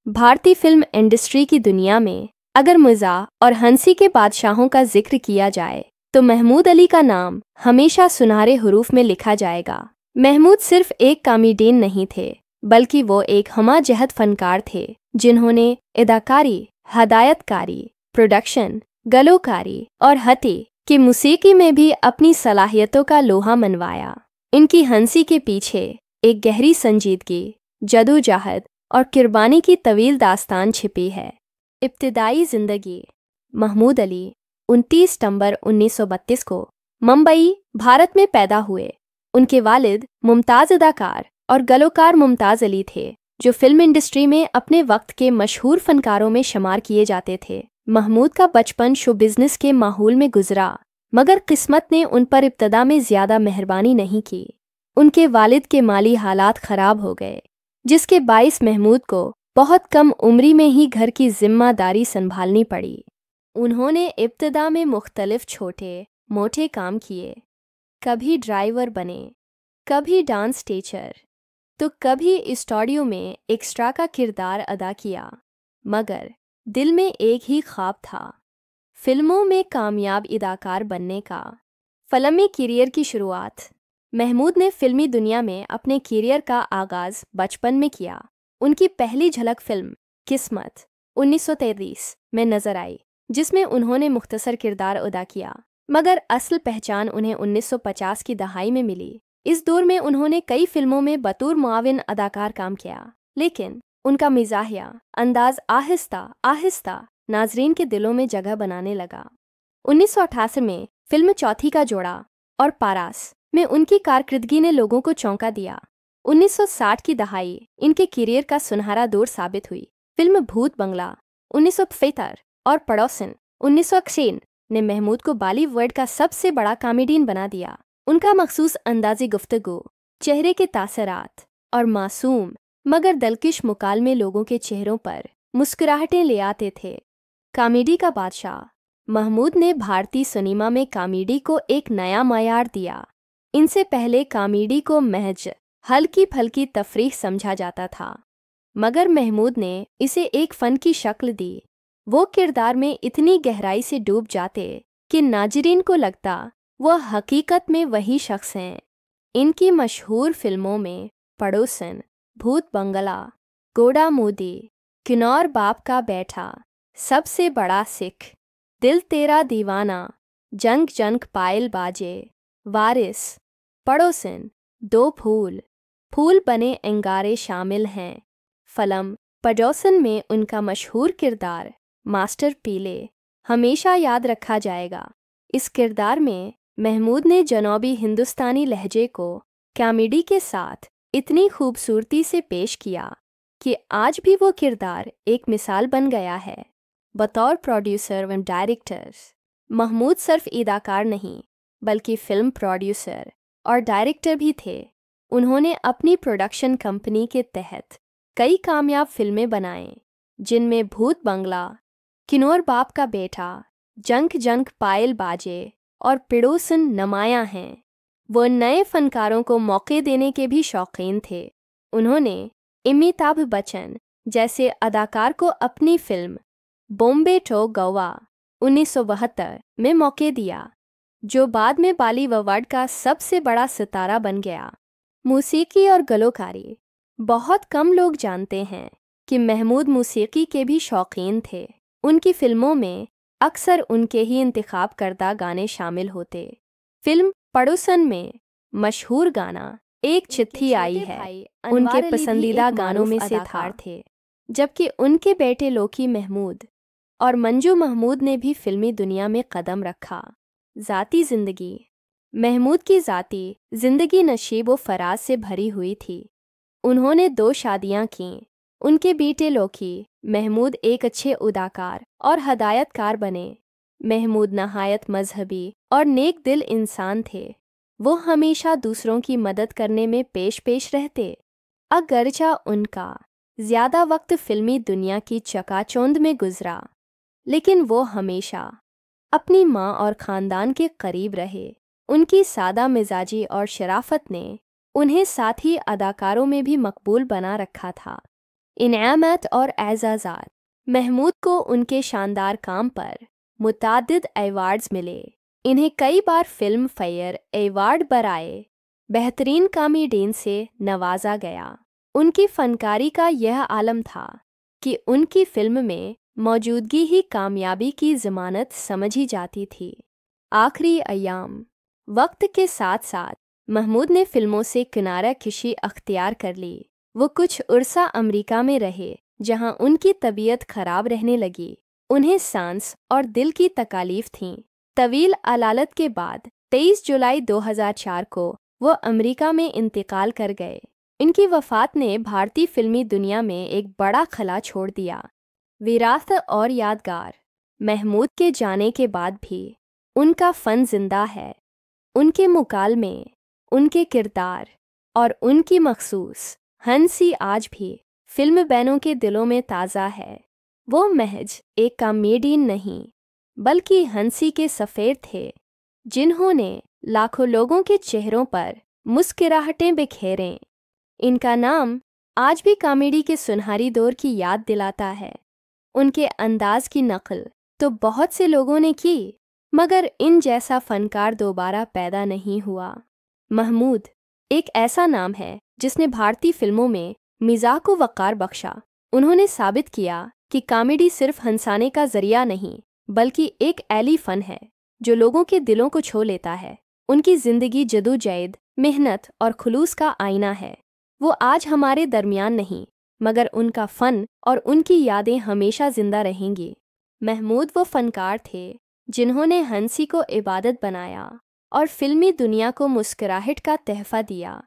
भारतीय film industry की दुनिया में अगर मज़ाह और हंसी के बादशाहों का जिक्र किया जाए तो महमूद अली का नाम हमेशा सुनहरे हरूफ में लिखा जाएगा। महमूद सिर्फ एक कॉमेडियन नहीं थे, बल्कि वो एक हमाजहत फनकार थे जिन्होंने अदाकारी, हदायतकारी, प्रोडक्शन, गलोकारी और हती की मौसीकी में भी अपनी सलाहियतों का लोहा मनवाया। इनकी हंसी के पीछे एक गहरी संजीदगी, जदोजहद और कुर्बानी की तवील दास्तान छिपी है। इब्तिदाई ज़िंदगी। महमूद अली 29 सितंबर 1932 को मुंबई, भारत में पैदा हुए। उनके वालिद मुमताज़ अदाकार और गलोकार मुमताज़ अली थे, जो फिल्म इंडस्ट्री में अपने वक्त के मशहूर फनकारों में शुमार किए जाते थे। महमूद का बचपन शो बिज़नेस के माहौल में गुजरा, मगर किस्मत ने उन पर इब्तदा में ज़्यादा मेहरबानी नहीं की। उनके वालिद के माली हालात ख़राब हो गए, जिसके बाइस महमूद को बहुत कम उम्री में ही घर की जिम्मेदारी संभालनी पड़ी। उन्होंने इब्तदा में मुख्तलिफ छोटे मोटे काम किए, कभी ड्राइवर बने, कभी डांस टीचर, तो कभी स्टूडियो में एक्स्ट्रा का किरदार अदा किया, मगर दिल में एक ही ख्वाब था, फिल्मों में कामयाब अदाकार बनने का। फिल्मी करियर की शुरुआत। महमूद ने फिल्मी दुनिया में अपने करियर का आगाज़ बचपन में किया। उनकी पहली झलक फिल्म किस्मत 1933 में नजर आई, जिसमें उन्होंने मुख्तसर किरदार अदा किया, मगर असल पहचान उन्हें 1950 की दहाई में मिली। इस दौर में उन्होंने कई फिल्मों में बतौर मुआविन अदाकार काम किया, लेकिन उनका मिजाहिया अंदाज आहिस्ता आहिस्ता नाजरीन के दिलों में जगह बनाने लगा। 1988 में फिल्म चौथी का जोड़ा और पारास में उनकी कारकर्दगी ने लोगों को चौंका दिया। 1960 की दहाई इनके करियर का सुनहरा दौर साबित हुई। फिल्म भूत बंगला 1975 और पड़ोसन 1961 ने महमूद को बॉलीवुड का सबसे बड़ा कॉमेडियन बना दिया। उनका मखसूस अंदाज़े गुफ्तगू, चेहरे के तासरात और मासूम मगर दिलकश मुकालमे लोगों के चेहरों पर मुस्कुराहटें ले आते थे। कॉमेडी का बादशाह। महमूद ने भारतीय सिनेमा में कॉमेडी को एक नया मयार दिया। इनसे पहले कॉमेडी को महज हल्की फल्की तफरीह समझा जाता था, मगर महमूद ने इसे एक फ़न की शक्ल दी। वो किरदार में इतनी गहराई से डूब जाते कि नाजरीन को लगता वह हकीकत में वही शख्स हैं। इनकी मशहूर फिल्मों में पड़ोसन, भूत बंगला, गोड़ा मोदी, किन्नौर बाप का बेटा, सबसे बड़ा सिख, दिल तेरा दीवाना, जंग जंग पायल बाजे, वारिस, पड़ोसन, दो फूल, फूल बने अंगारे शामिल हैं। फिल्म पड़ोसन में उनका मशहूर किरदार मास्टर पीले हमेशा याद रखा जाएगा। इस किरदार में महमूद ने जनूबी हिंदुस्तानी लहजे को कॉमेडी के साथ इतनी खूबसूरती से पेश किया कि आज भी वो किरदार एक मिसाल बन गया है। बतौर प्रोड्यूसर व डायरेक्टर, महमूद सिर्फ अदाकार नहीं, बल्कि फिल्म प्रोड्यूसर और डायरेक्टर भी थे। उन्होंने अपनी प्रोडक्शन कंपनी के तहत कई कामयाब फिल्में बनाएं, जिनमें भूत बंगला, किन्नौर बाप का बेटा, जंग जंग पायल बाजे और पड़ोसन नुमायां हैं। वो नए फनकारों को मौके देने के भी शौकीन थे। उन्होंने अमिताभ बच्चन जैसे अदाकार को अपनी फिल्म बॉम्बे टू गोवा 1972 में मौके दिया, जो बाद में बॉलीवुड का सबसे बड़ा सितारा बन गया। मौसीकी और गलोकारी। बहुत कम लोग जानते हैं कि महमूद मौसीकी के भी शौकीन थे। उनकी फिल्मों में अक्सर उनके ही इंतखाब करदा गाने शामिल होते। फिल्म पड़ोसन में मशहूर गाना एक चिट्ठी आई है उनके पसंदीदा गानों में से थे, जबकि उनके बेटे लोकी महमूद और मंजू महमूद ने भी फिल्मी दुनिया में कदम रखा। ज़ाती ज़िंदगी। महमूद की ज़ाती ज़िंदगी नशीब व फराज से भरी हुई थी। उन्होंने 2 शादियां कीं। उनके बेटे लोकी महमूद एक अच्छे अदाकार और हदायतकार बने। महमूद नहायत मजहबी और नेक दिल इंसान थे। वो हमेशा दूसरों की मदद करने में पेश रहते। अगरचा उनका ज़्यादा वक्त फिल्मी दुनिया की चकाचौंध में गुजरा, लेकिन वो हमेशा अपनी माँ और ख़ानदान के करीब रहे। उनकी सादा मिजाजी और शराफत ने उन्हें साथ ही अदाकारों में भी मकबूल बना रखा था। इनामात और एजाज़ात। महमूद को उनके शानदार काम पर मुतअद्दिद अवार्ड्स मिले। इन्हें कई बार फिल्म फेयर अवार्ड बराए बेहतरीन कॉमेडियन से नवाजा गया। उनकी फनकारी का यह आलम था कि उनकी फिल्म में मौजूदगी ही कामयाबी की ज़मानत समझी जाती थी। आखिरी अयाम। वक्त के साथ साथ महमूद ने फिल्मों से किनारा कशी अख्तियार कर ली। वो कुछ अरसा अमेरिका में रहे जहां उनकी तबीयत खराब रहने लगी। उन्हें सांस और दिल की तकालीफ थीं। तवील अलालत के बाद 23 जुलाई 2004 को वो अमेरिका में इंतकाल कर गए। इनकी वफ़ात ने भारतीय फिल्मी दुनिया में एक बड़ा खला छोड़ दिया। विरासत और यादगार। महमूद के जाने के बाद भी उनका फ़न जिंदा है। उनके मुकालमे, उनके किरदार और उनकी मखसूस हंसी आज भी फिल्म बैनों के दिलों में ताज़ा है। वो महज एक कॉमेडियन नहीं बल्कि हंसी के सफ़ेर थे जिन्होंने लाखों लोगों के चेहरों पर मुस्कुराहटें बिखेरें। इनका नाम आज भी कॉमेडी के सुनहरी दौर की याद दिलाता है। उनके अंदाज की नकल तो बहुत से लोगों ने की, मगर इन जैसा फनकार दोबारा पैदा नहीं हुआ। महमूद एक ऐसा नाम है जिसने भारतीय फिल्मों में मिजाह को वक़ार बख्शा। उन्होंने साबित किया कि कॉमेडी सिर्फ हंसाने का जरिया नहीं बल्कि एक ऐली फ़न है जो लोगों के दिलों को छू लेता है। उनकी ज़िंदगी जदोजहद, मेहनत और खुलूस का आईना है। वो आज हमारे दरमियान नहीं, मगर उनका फ़न और उनकी यादें हमेशा ज़िंदा रहेंगी। महमूद वो फ़नकार थे जिन्होंने हंसी को इबादत बनाया और फिल्मी दुनिया को मुस्कुराहट का तोहफ़ा दिया।